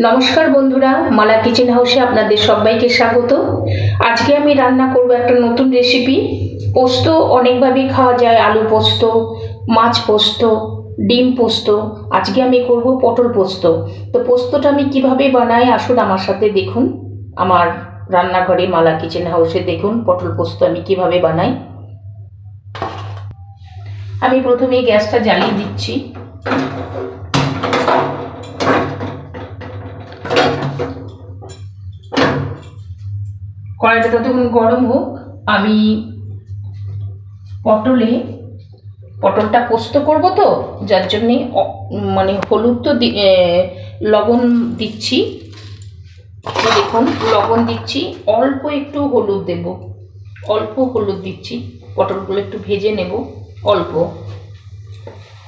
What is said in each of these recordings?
নমস্কার বন্ধুরা, মালা কিচেন হাউসে আপনাদের সবাইকে স্বাগত। আজকে আমি রান্না করব একটা নতুন রেসিপি। পোস্ত অনেকভাবেই খাওয়া যায়, আলু পোস্ত, মাছ পোস্ত, ডিম পোস্ত। আজকে আমি করব পটল পোস্ত। তো পোস্তটা আমি কিভাবে বানাই আসুন আমার সাথে দেখুন। আমার রান্নাঘরে মালা কিচেন হাউসে দেখুন পটল পোস্ত আমি কিভাবে বানাই। আমি প্রথমে গ্যাসটা জ্বালিয়ে দিচ্ছি। কড়াইটা ততক্ষণ গরম হোক। আমি পটলটা পোস্ত করব, তো যার জন্যে মানে হলুদ তো লবণ দিচ্ছি। দেখুন লবণ দিচ্ছি, অল্প একটু হলুদ দেব, অল্প হলুদ দিচ্ছি। পটলগুলো একটু ভেজে নেব, অল্প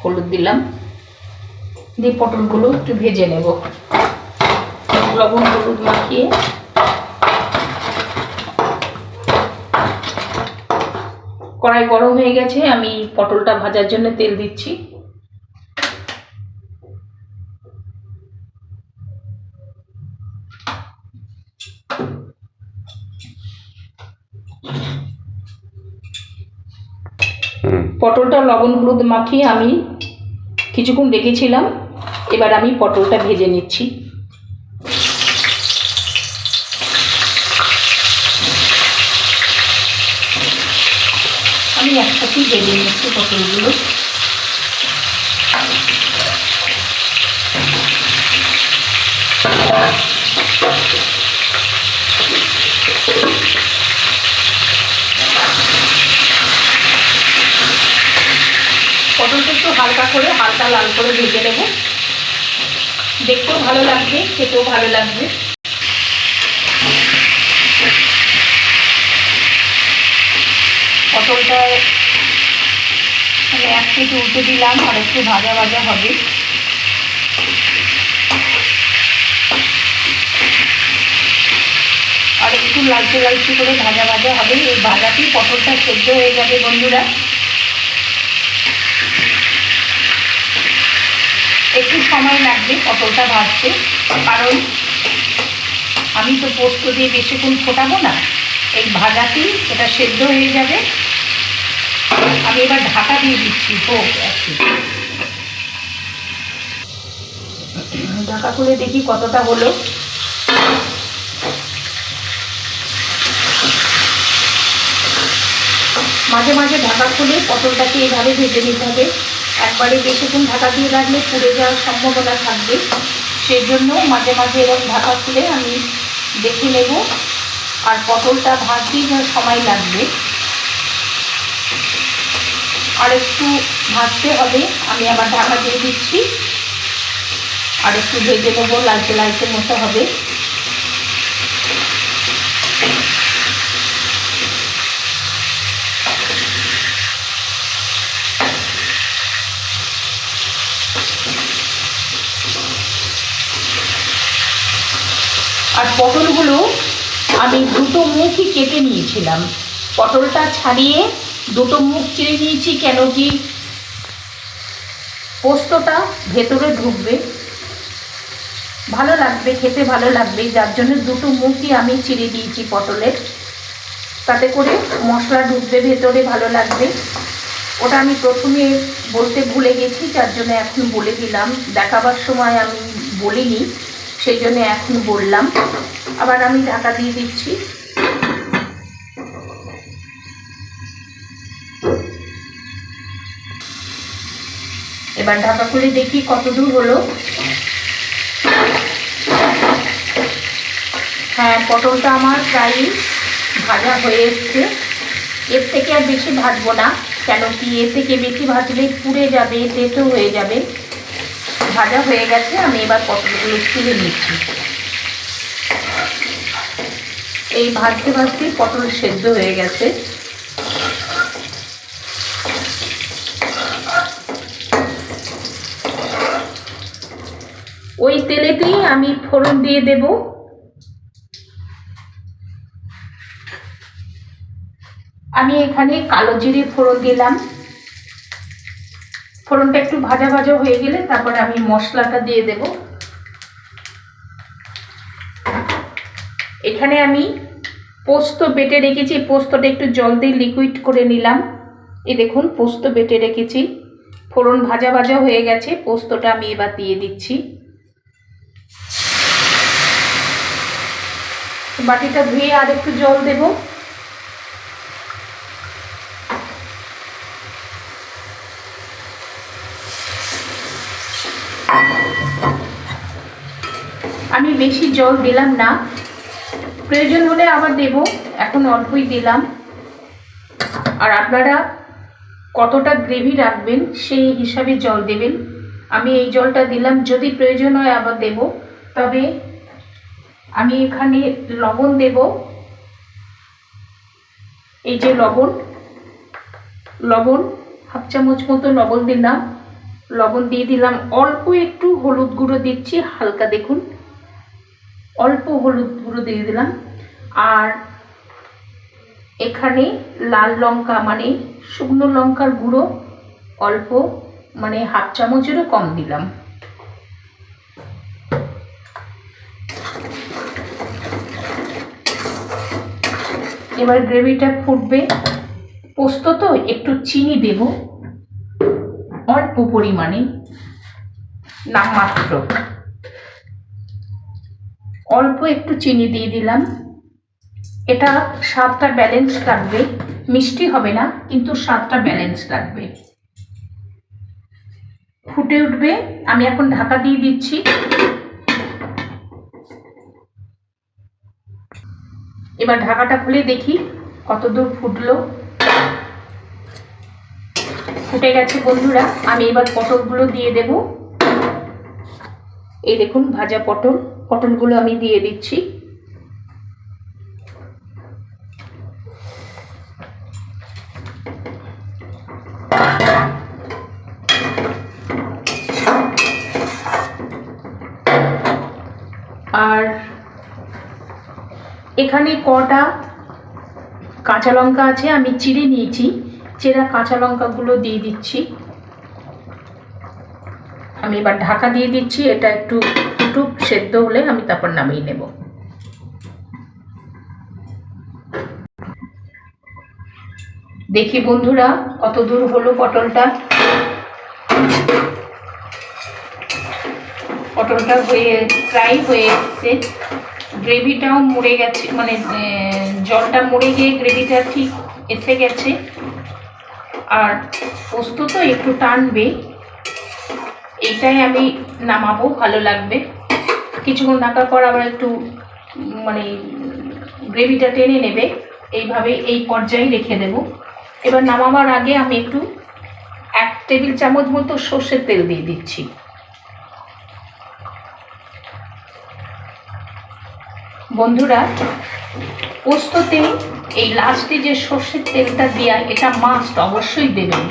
হলুদ দিলাম, দিয়ে পটলগুলো একটু ভেজে নেব লবণ হলুদ মাখিয়ে। কড়াই গরম হয়ে গেছে, আমি পটলটা ভাজার জন্য তেল দিচ্ছি। পটলটা লবণ হলুদ মাখিয়ে আমি কিছুক্ষণ রেখেছিলাম। এবার আমি পটলটা ভেজে নিচ্ছি। আমি একসাথেই ভেজে নিচ্ছি পটলগুলো। পটলটা একটু হালকা লাল করে ভেজে নেব, দেখতেও ভালো লাগবে, খেতেও ভালো লাগবে। পটলটা এক পিঠ উল্টে দিলাম, আর একটু ভাজা ভাজা হবে। আর একটু লালচে লালচে করে ভাজা ভাজা হবে। এই ভাজাতেই পটলটা সেদ্ধ হয়ে যাবে বন্ধুরা। একটু সময় লাগবে পটলটা ভাজতে, কারণ আমি তো পোস্ত দিয়ে বেশিক্ষণ ফোটাবো না, এই ভাজাতেই এটা সেদ্ধ হয়ে যাবে। আমি এবার ঢাকা দিয়ে দিচ্ছি, হোক একটু। ঢাকা খুলে দেখি কতটা হলো। মাঝে মাঝে ঢাকা খুলে পটলটাকে এইভাবে ভেজে নিতে হবে। একবারে বেশিক্ষণ ঢাকা দিয়ে রাখলে পুড়ে যাওয়ার সম্ভাবনা থাকবে, সেই জন্য মাঝে মাঝে এরকম ঢাকা খুলে আমি দেখে নেব। আর পটলটা ভাজতেই যা সময় লাগবে, আর একটু ভাজতে হবে। আমি আবার ঢাকা দিয়ে দিচ্ছি, আর একটু ভেজে নেবো, লালচে লালচে মতো হবে। আর পটলগুলো আমি দুটো মুখই কেটে নিয়েছিলাম। পটলটা ছাড়িয়ে দুটো মুখ চিড়ে নিয়েছি, কেন কি পোস্তটা ভেতরে ঢুকবে, ভালো লাগবে, খেতে ভালো লাগবে, যার জন্য দুটো মুখই আমি চিড়ে দিয়েছি পটলের। তাতে করে মশলা ঢুকবে ভেতরে, ভালো লাগবে। ওটা আমি প্রথমে বলতে ভুলে গেছি, যার জন্য এখন বলে দিলাম। দেখাবার সময় আমি বলিনি, সেই জন্য এখন বললাম। আবার আমি ঢাকা দিয়ে দিচ্ছি। এবার ঢাকা খুলে দেখি কত দূর হলো। হ্যাঁ, পটলটা আমার প্রায় ভাজা হয়ে এসছে। এর থেকে আর বেশি ভাজবো না, কেন কি এর থেকে বেশি ভাজলে পুড়ে যাবে, তেতো হয়ে যাবে। ভাজা হয়ে গেছে, আমি এবার পটলগুলো তুলে নিচ্ছি। এই ভাজতে ভাজতেই পটল সেদ্ধ হয়ে গেছে। ওই তেলেতেই আমি ফোড়ন দিয়ে দেব। আমি এখানে কালো জিরে ফোড়ন দিলাম। ফোড়নটা একটু ভাজা ভাজা হয়ে গেলে তারপরে আমি মশলাটা দিয়ে দেব। এখানে আমি পোস্ত বেটে রেখেছি, পোস্তটা একটু জল দিয়ে লিকুইড করে নিলাম। এই দেখুন পোস্ত বেটে রেখেছি, ফোড়ন ভাজা ভাজা হয়ে গেছে, পোস্তটা আমি এবার দিয়ে দিচ্ছি। বাটিটা ধুয়ে আর একটু জল দেব। আমি বেশি জল দিলাম না, প্রয়োজন হলে আবার দেব, এখন অল্পই দিলাম। আর আপনারা কতটা গ্রেভি রাখবেন সেই হিসাবে জল দেবেন। আমি এই জলটা দিলাম, যদি প্রয়োজন হয় আবার দেব। তবে আমি এখানে লবণ দেব, এই যে লবণ হাফ চামচ মতো লবণ দিলাম। লবণ দিয়ে দিলাম, অল্প একটু হলুদ গুঁড়ো দিচ্ছি, হালকা দেখুন অল্প হলুদ গুঁড়ো দিয়ে দিলাম। আর এখানে লাল লঙ্কা মানে শুকনো লঙ্কার গুঁড়ো অল্প, মানে হাফ চামচেরও কম দিলাম। এবার গ্রেভিটা ফুটবে, পোস্ত তো একটু চিনি দেব অল্প পরিমাণে, নামমাত্র অল্প একটু চিনি দিয়ে দিলাম। এটা স্বাদটা ব্যালেন্স রাখবে, মিষ্টি হবে না কিন্তু স্বাদটা ব্যালেন্স রাখবে। ফুটে উঠবে, আমি এখন ঢাকা দিয়ে দিচ্ছি। এবার ঢাকাটা খুলে দেখি কত দূর ফুটলো। ফুটে গেছে বন্ধুরা, আমি এবার পটলগুলো দিয়ে দেব। এই দেখুন ভাজা পটলগুলো আমি দিয়ে দিচ্ছি। আর এখানে কটা কাঁচা লঙ্কা আছে, আমি চিড়ে নিয়েছি, চেরা কাঁচা লঙ্কাগুলো দিয়ে দিচ্ছি। আমি এবার ঢাকা দিয়ে দিচ্ছি, এটা একটু ফুটুক, সেদ্ধ হলে আমি তারপর নামিয়ে নেব। দেখি বন্ধুরা কত দূর হলো পটলটা হয়ে প্রায় হয়ে এসছে, গ্রেভিটাও মরে গেছে, মানে জলটা মরে গিয়ে গ্রেভিটা ঠিক এসে গেছে। আর পোস্ত তো একটু টানবে, এইটাই আমি নামাবো, ভালো লাগবে। কিছুক্ষণ রাখার পর আবার একটু মানে গ্রেভিটা টেনে নেবে, এইভাবে এই পর্যায়ে রেখে দেব। এবার নামাবার আগে আমি একটু 1 টেবিল চামচ মতো সর্ষের তেল দিয়ে দিচ্ছি। বন্ধুরা পোস্ততে এই লাস্টে যে সর্ষের তেলটা দেওয়া, এটা মাস্ট, অবশ্যই দেবেন,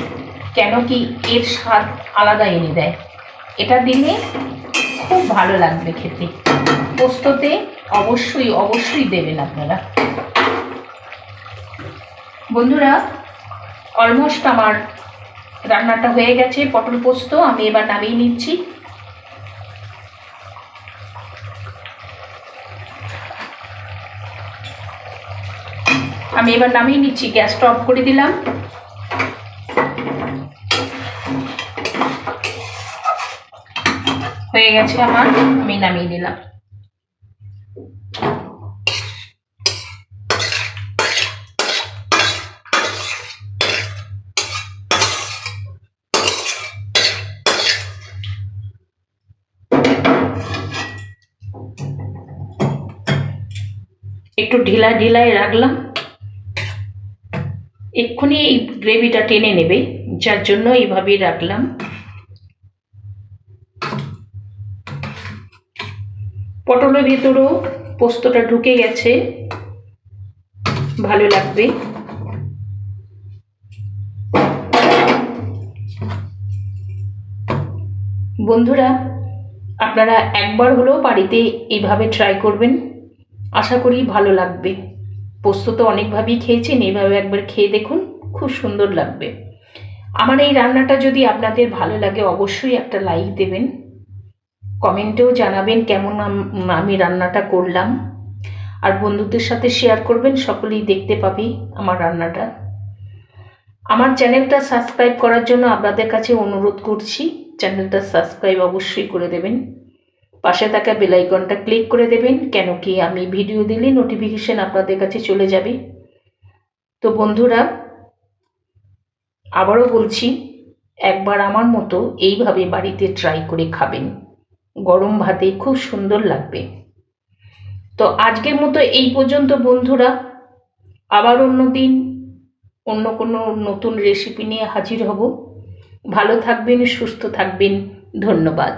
কেন কি এর স্বাদ আলাদা এনে দেয়। এটা দিলে খুব ভালো লাগবে খেতে, পোস্ততে অবশ্যই দেবেন আপনারা। বন্ধুরা অলমোস্ট আমার রান্নাটা হয়ে গেছে, পটল পোস্ত, আমি এবার নামিয়ে নিচ্ছি। গ্যাসটা অফ করে দিলাম। হয়ে গেছে আমার, আমি নামিয়ে নিলাম। একটু ঢিলাই রাখলাম, এক্ষুনি এই গ্রেভিটা টেনে নেবে, যার জন্য এইভাবেই রাখলাম। পটলের ভেতরেও পোস্তটা ঢুকে গেছে, ভালো লাগবে। বন্ধুরা আপনারা একবার হলেও বাড়িতে এইভাবে ট্রাই করবেন, আশা করি ভালো লাগবে। পোস্ত তো অনেকভাবেই খেয়েছেন, এইভাবে একবার খেয়ে দেখুন, খুব সুন্দর লাগবে। আমার এই রান্নাটা যদি আপনাদের ভালো লাগে অবশ্যই একটা লাইক দেবেন, কমেন্টেও জানাবেন কেমন আমি রান্নাটা করলাম। আর বন্ধুদের সাথে শেয়ার করবেন, সকলেই দেখতে পাবে আমার রান্নাটা। আমার চ্যানেলটা সাবস্ক্রাইব করার জন্য আপনাদের কাছে অনুরোধ করছি, চ্যানেলটা সাবস্ক্রাইব অবশ্যই করে দেবেন, পাশে থাকা বেল আইকনটা ক্লিক করে দেবেন, কেন কি আমি ভিডিও দিলে নোটিফিকেশন আপনাদের কাছে চলে যাবে। তো বন্ধুরা, আবারও বলছি, একবার আমার মতো এইভাবে বাড়িতে ট্রাই করে খাবেন, গরম ভাতে খুব সুন্দর লাগবে। তো আজকের মতো এই পর্যন্ত বন্ধুরা, আবার অন্য দিন অন্য কোনো নতুন রেসিপি নিয়ে হাজির হব। ভালো থাকবেন, সুস্থ থাকবেন, ধন্যবাদ।